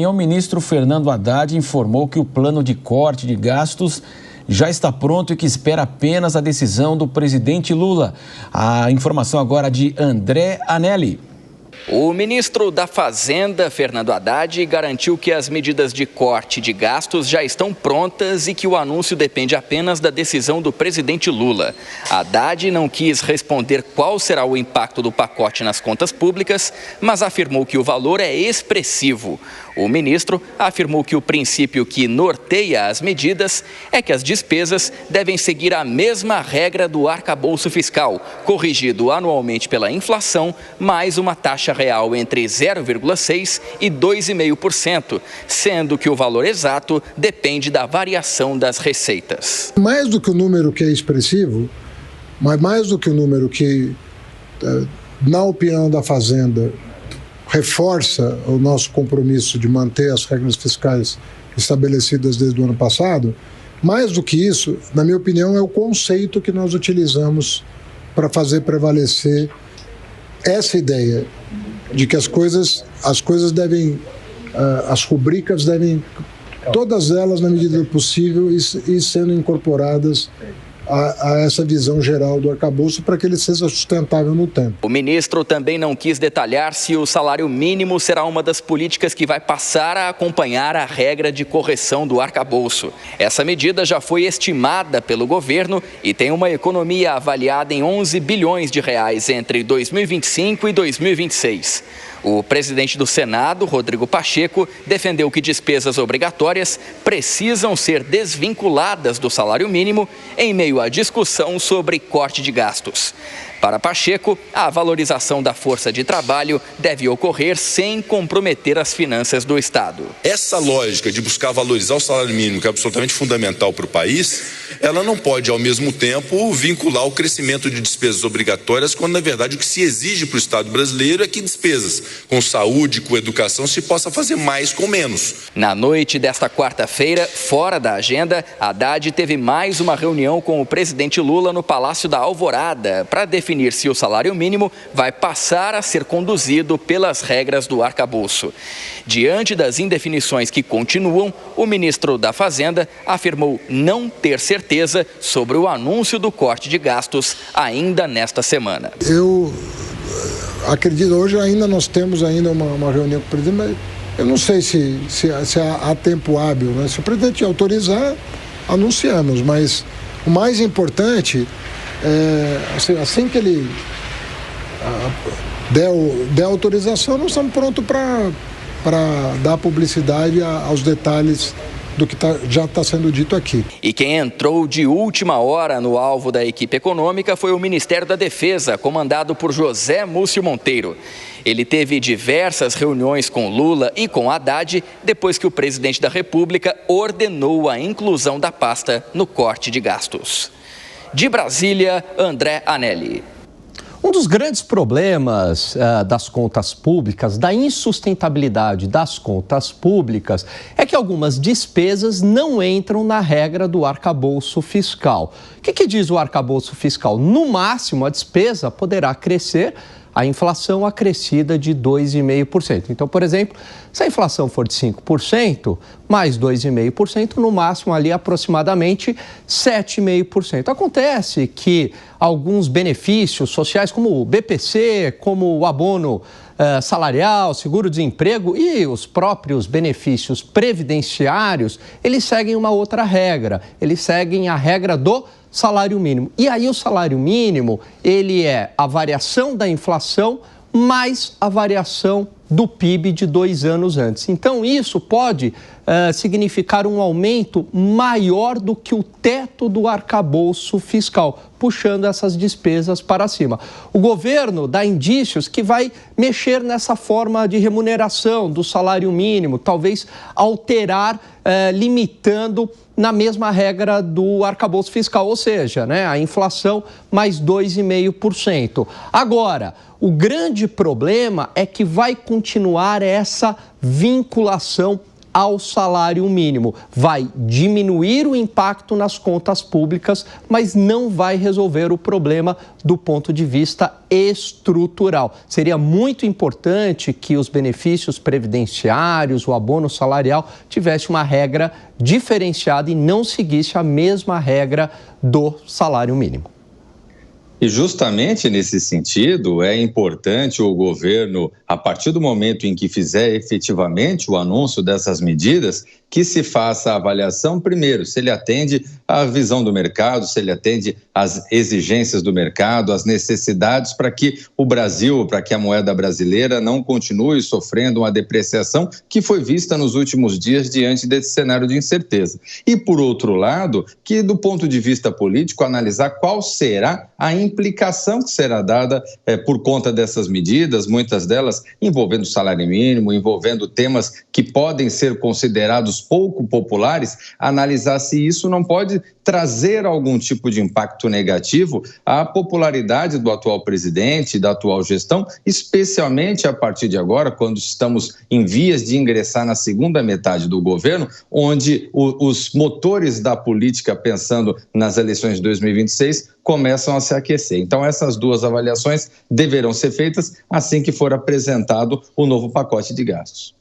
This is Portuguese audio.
O ministro Fernando Haddad informou que o plano de corte de gastos já está pronto e que espera apenas a decisão do presidente Lula. A informação agora de André Anelli. O ministro da Fazenda, Fernando Haddad, garantiu que as medidas de corte de gastos já estão prontas e que o anúncio depende apenas da decisão do presidente Lula. Haddad não quis responder qual será o impacto do pacote nas contas públicas, mas afirmou que o valor é expressivo. O ministro afirmou que o princípio que norteia as medidas é que as despesas devem seguir a mesma regra do arcabouço fiscal, corrigido anualmente pela inflação, mais uma taxa real entre 0,6% e 2,5%, sendo que o valor exato depende da variação das receitas. Mais do que o número que é expressivo, mas mais do que o número que, na opinião da Fazenda, reforça o nosso compromisso de manter as regras fiscais estabelecidas desde o ano passado, mais do que isso, na minha opinião, é o conceito que nós utilizamos para fazer prevalecer essa ideia de que as coisas devem, as rubricas devem, todas elas, na medida do possível, ir sendo incorporadas a essa visão geral do arcabouço para que ele seja sustentável no tempo. O ministro também não quis detalhar se o salário mínimo será uma das políticas que vai passar a acompanhar a regra de correção do arcabouço. Essa medida já foi estimada pelo governo e tem uma economia avaliada em 11 bilhões de reais entre 2025 e 2026. O presidente do Senado, Rodrigo Pacheco, defendeu que despesas obrigatórias precisam ser desvinculadas do salário mínimo em meio à discussão sobre corte de gastos. Para Pacheco, a valorização da força de trabalho deve ocorrer sem comprometer as finanças do Estado. Essa lógica de buscar valorizar o salário mínimo, que é absolutamente fundamental para o país, ela não pode, ao mesmo tempo, vincular o crescimento de despesas obrigatórias, quando, na verdade, o que se exige para o Estado brasileiro é que despesas com saúde, com educação, se possa fazer mais com menos. Na noite desta quarta-feira, fora da agenda, Haddad teve mais uma reunião com o presidente Lula no Palácio da Alvorada para definir se o salário mínimo vai passar a ser conduzido pelas regras do arcabouço. Diante das indefinições que continuam, o ministro da Fazenda afirmou não ter certeza sobre o anúncio do corte de gastos ainda nesta semana. Eu acredito, hoje ainda nós temos uma reunião com o presidente, mas eu não sei se há tempo hábil, né? Se o presidente autorizar, anunciamos, mas o mais importante assim que ele der autorização, nós estamos prontos para dar publicidade aos detalhes do que já está sendo dito aqui. E quem entrou de última hora no alvo da equipe econômica foi o Ministério da Defesa, comandado por José Múcio Monteiro. Ele teve diversas reuniões com Lula e com Haddad depois que o presidente da República ordenou a inclusão da pasta no corte de gastos. De Brasília, André Anelli. Um dos grandes problemas das contas públicas, da insustentabilidade das contas públicas, é que algumas despesas não entram na regra do arcabouço fiscal. O que diz o arcabouço fiscal? No máximo, a despesa poderá crescer a inflação acrescida de 2,5%. Então, por exemplo, se a inflação for de 5%, mais 2,5%, no máximo ali aproximadamente 7,5%. Acontece que alguns benefícios sociais, como o BPC, como o abono salarial, seguro-desemprego e os próprios benefícios previdenciários, eles seguem uma outra regra. Eles seguem a regra do salário mínimo. E aí o salário mínimo, ele é a variação da inflação mais a variação do PIB de 2 anos antes. Então, isso pode significar um aumento maior do que o teto do arcabouço fiscal, puxando essas despesas para cima. O governo dá indícios que vai mexer nessa forma de remuneração do salário mínimo, talvez alterar, limitando na mesma regra do arcabouço fiscal, ou seja, a inflação mais 2,5%. Agora, o grande problema é que vai continuar essa vinculação ao salário mínimo. Vai diminuir o impacto nas contas públicas, mas não vai resolver o problema do ponto de vista estrutural. Seria muito importante que os benefícios previdenciários, o abono salarial, tivesse uma regra diferenciada e não seguisse a mesma regra do salário mínimo. E justamente nesse sentido, é importante o governo, a partir do momento em que fizer efetivamente o anúncio dessas medidas, que se faça a avaliação, primeiro, se ele atende à visão do mercado, se ele atende às exigências do mercado, às necessidades para que o Brasil, para que a moeda brasileira não continue sofrendo uma depreciação que foi vista nos últimos dias diante desse cenário de incerteza. E, por outro lado, que do ponto de vista político, analisar qual será a implicação que será dada por conta dessas medidas, muitas delas envolvendo o salário mínimo, envolvendo temas que podem ser considerados pouco populares, analisar se isso não pode trazer algum tipo de impacto negativo à popularidade do atual presidente, da atual gestão, especialmente a partir de agora, quando estamos em vias de ingressar na segunda metade do governo, onde os motores da política, pensando nas eleições de 2026, começam a se aquecer. Então, essas duas avaliações deverão ser feitas assim que for apresentado o novo pacote de gastos.